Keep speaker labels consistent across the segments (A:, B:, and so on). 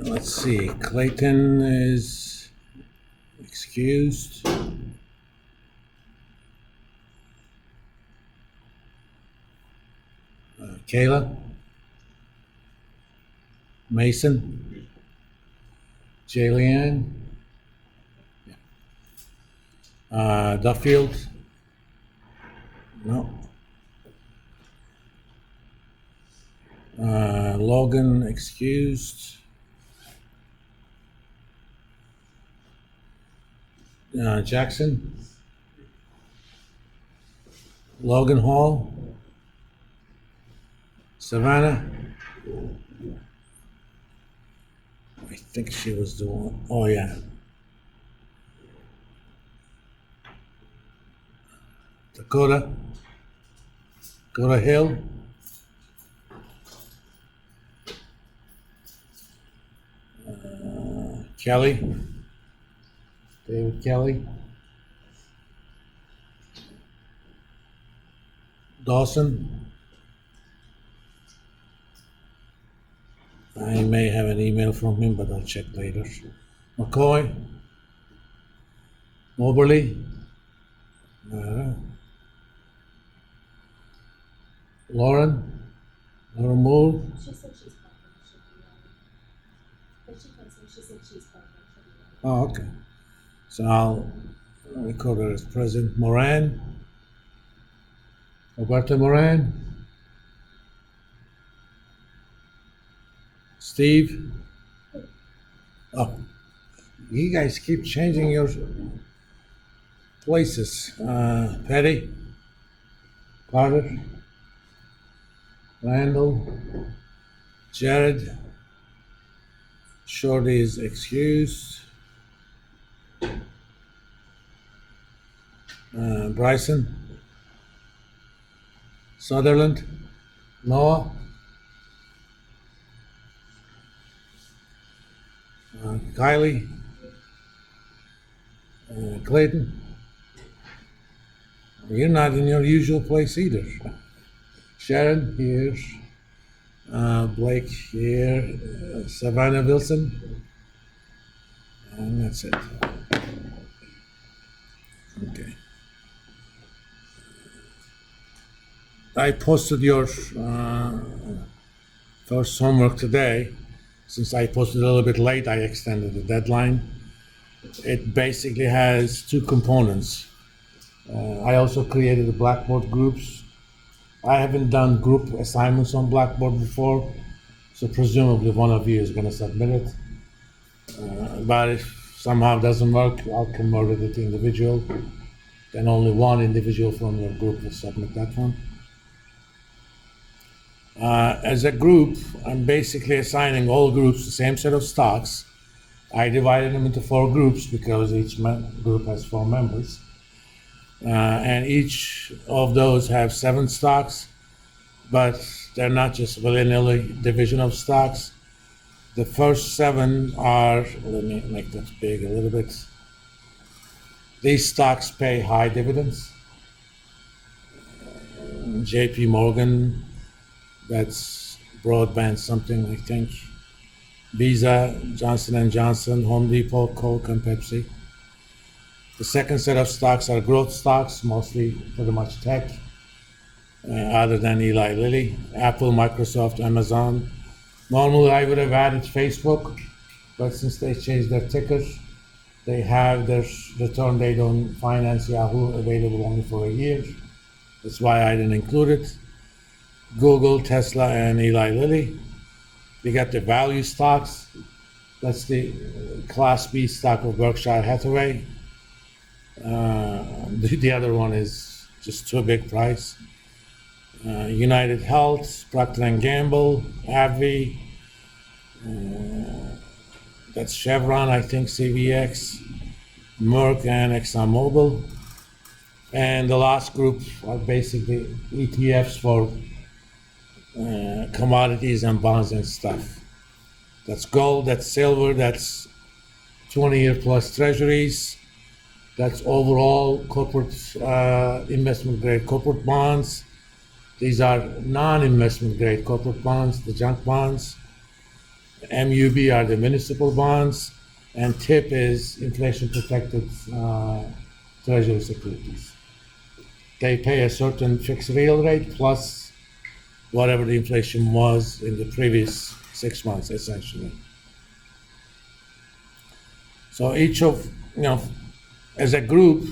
A: Let's see, Clayton is excused. Kayla? Mason? Jayleanne? Duffield? No. Logan excused. Jackson? Logan Hall? Savannah? I think she was the one. Oh, yeah. Dakota? Dakota Hill? Kelly? David Kelly? Dawson? I may have an email from him, but I'll check later. McCoy? Moberly? Lauren? Lauren Moore?
B: She said she's pregnant. She'll be ready. But she texted me. She said she's pregnant. She'll be ready.
A: Oh, okay. So I'll record her as present. Moran? Roberta Moran? Steve? Oh, you guys keep changing your places. Patty? Carter? Randall? Jared? Shorty is excused. Bryson? Sutherland? Noah? Kylie? Clayton? You're not in your usual place either. Sharon here. Blake here. Savannah Wilson. And that's it. Okay. I posted your first homework today. Since I posted a little bit late, I extended the deadline. It basically has two components. I also created the Blackboard groups. I haven't done group assignments on Blackboard before, so presumably one of you is going to submit it. But if somehow it doesn't work, I'll convert it to individual. Then only one individual from your group will submit that one. As a group, I'm basically assigning all groups the same set of stocks. I divided them into 4 groups because each group has 4 members. And each of those have 7 stocks, but they're not just willy-nilly division of stocks. The first 7 are, let me make that big a little bit. These stocks pay high dividends. JP Morgan, that's broadband something, I think. Visa, Johnson & Johnson, Home Depot, Coke, and Pepsi. The second set of stocks are growth stocks, mostly pretty much tech, other than Eli Lilly, Apple, Microsoft, Amazon. Normally I would have added Facebook, but since they changed their ticker, they have their return date on Finance Yahoo available only for a year. That's why I didn't include it. Google, Tesla, and Eli Lilly. You got the value stocks. That's the Class B stock of Berkshire Hathaway. The other one is just too big price. United Health, Procter & Gamble, AbbVie, that's Chevron, I think, CVX, Merck, and ExxonMobil. And the last group are basically ETFs for commodities and bonds and stuff. That's gold, that's silver, that's 20-year plus treasuries, that's overall corporate investment grade corporate bonds. These are non-investment grade corporate bonds, the junk bonds. MUB are the municipal bonds, and TIP is inflation-protected treasury securities. They pay a certain fixed real rate plus whatever the inflation was in the previous 6 months, essentially. So each of, as a group,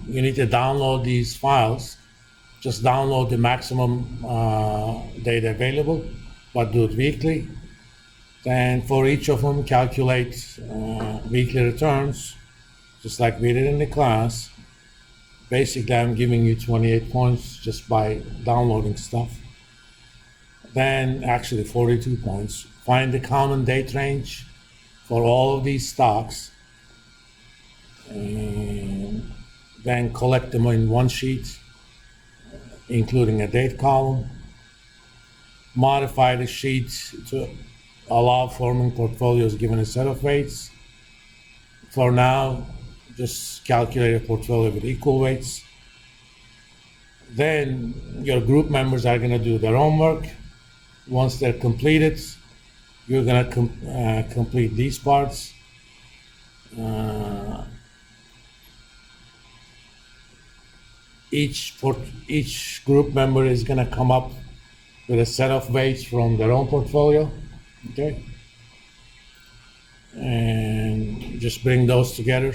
A: you need to download these files. Just download the maximum data available, but do it weekly. Then for each of them, calculate weekly returns, just like we did in the class. Basically, I'm giving you 28 points just by downloading stuff. Then actually 42 points. Find the common date range for all of these stocks. And then collect them in one sheet, including a date column. Modify the sheet to allow forming portfolios given a set of weights. For now, just calculate a portfolio with equal weights. Then your group members are going to do their own work. Once they're completed, you're going to complete these parts. Each group member is going to come up with a set of weights from their own portfolio, okay? And just bring those together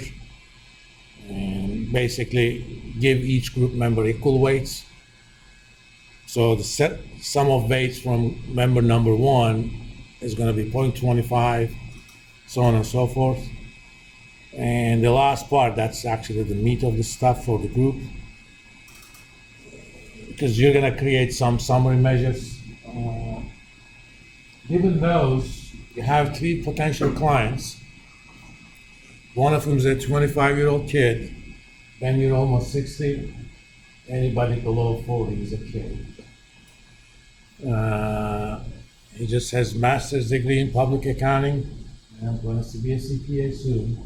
A: and basically give each group member equal weights. So the sum of weights from member number 1 is going to be 0.25, so on and so forth. And the last part, that's actually the meat of the stuff for the group, because you're going to create some summary measures. Given those, you have 3 potential clients. One of them is a 25-year-old kid, then you're almost 60. Anybody below 40 is a kid. He just has a master's degree in public accounting, and I'm going to be a CPA soon.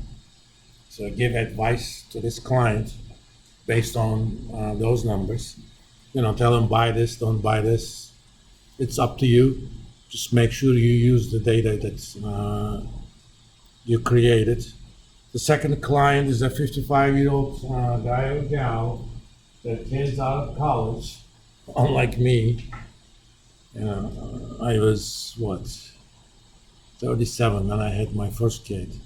A: So I give advice to this client based on those numbers. Tell him buy this, don't buy this. It's up to you. Just make sure you use the data that you created. The second client is a 55-year-old guy or gal. Their kids out of college, unlike me. I was 37 when I had my first kid.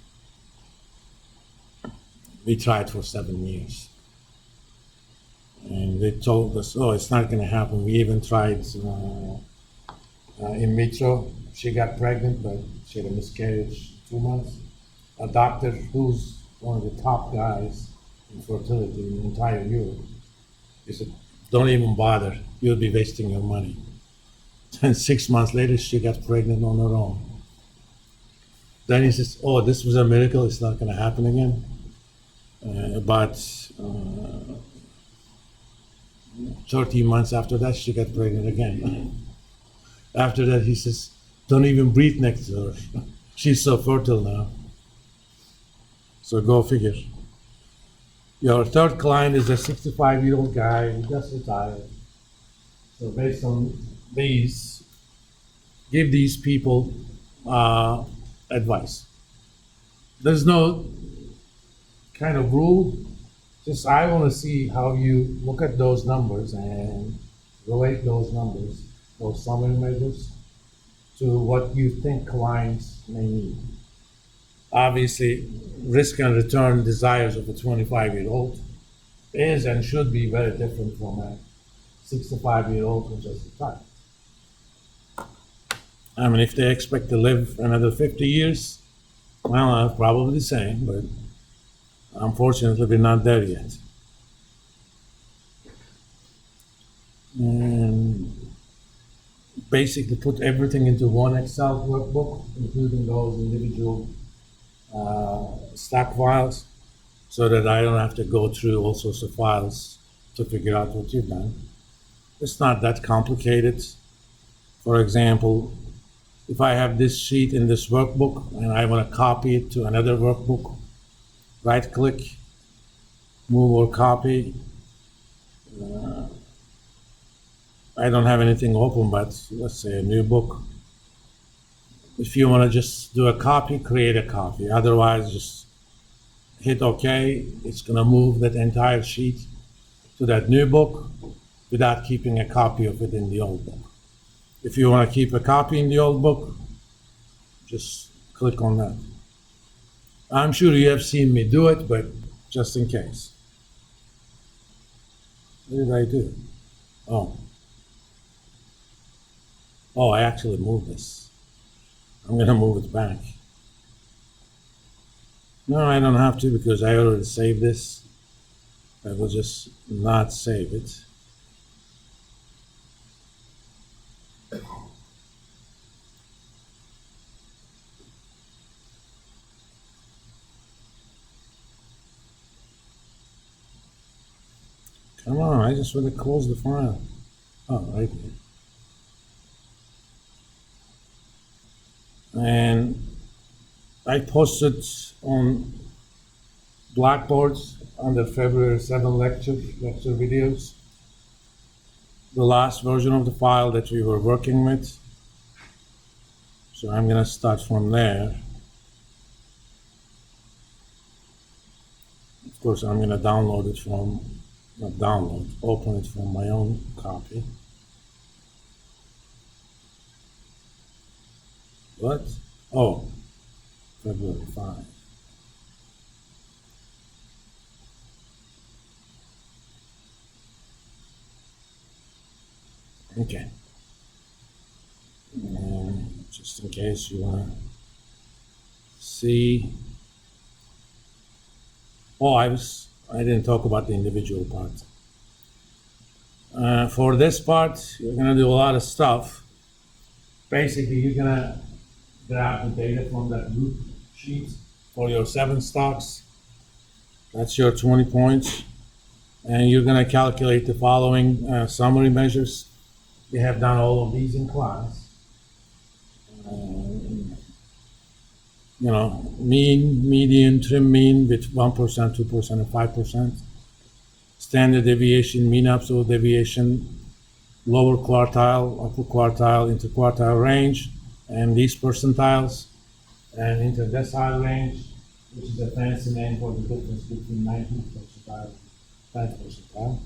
A: We tried for 7 years. And they told us, it's not going to happen. We even tried in vitro. She got pregnant, but she had a miscarriage 2 months. A doctor who's one of the top guys in fertility in the entire Europe, he said, don't even bother. You'll be wasting your money. And 6 months later, she got pregnant on her own. Then he says, this was a miracle. It's not going to happen again. But 13 months after that, she got pregnant again. After that, he says, don't even breathe next to her. She's so fertile now. So go figure. Your third client is a 65-year-old guy who just retired. So based on these, give these people advice. There's no kind of rule. Just I want to see how you look at those numbers and relate those numbers, those summary measures, to what you think clients may need. Obviously, risk and return desires of a 25-year-old is and should be very different from a 65-year-old who just retired. I mean, if they expect to live another 50 years, well, probably the same, but unfortunately, we're not there yet. And basically put everything into one Excel workbook, including those individual stack files, so that I don't have to go through all sorts of files to figure out what you've done. It's not that complicated. For example, if I have this sheet in this workbook and I want to copy it to another workbook, right-click, move or copy, I don't have anything open, but let's say a new book. If you want to just do a copy, create a copy. Otherwise, just hit OK. It's going to move that entire sheet to that new book without keeping a copy of it in the old book. If you want to keep a copy in the old book, just click on that. I'm sure you have seen me do it, but just in case. What did I do? Oh, I actually moved this. I'm going to move it back. No, I don't have to because I already saved this. I will just not save it. Come on, I just want to close the file. Oh, right here. And I posted on Blackboard under February 7 lecture videos, the last version of the file that we were working with. So I'm going to start from there. Of course, I'm going to download it from, not download, open it from my own copy. What? Oh, February 5. Okay. And just in case you want to see. Oh, I didn't talk about the individual part. For this part, you're going to do a lot of stuff. Basically, you're going to grab the data from that group sheet for your 7 stocks. That's your 20 points. And you're going to calculate the following summary measures. We have done all of these in class. Mean, median, trim mean with 1%, 2%, and 5%. Standard deviation, mean absolute deviation, lower quartile, upper quartile, interquartile range, and least percentiles, and interdecile range, which is a fancy name for the difference between 19th percentile and 10th percentile.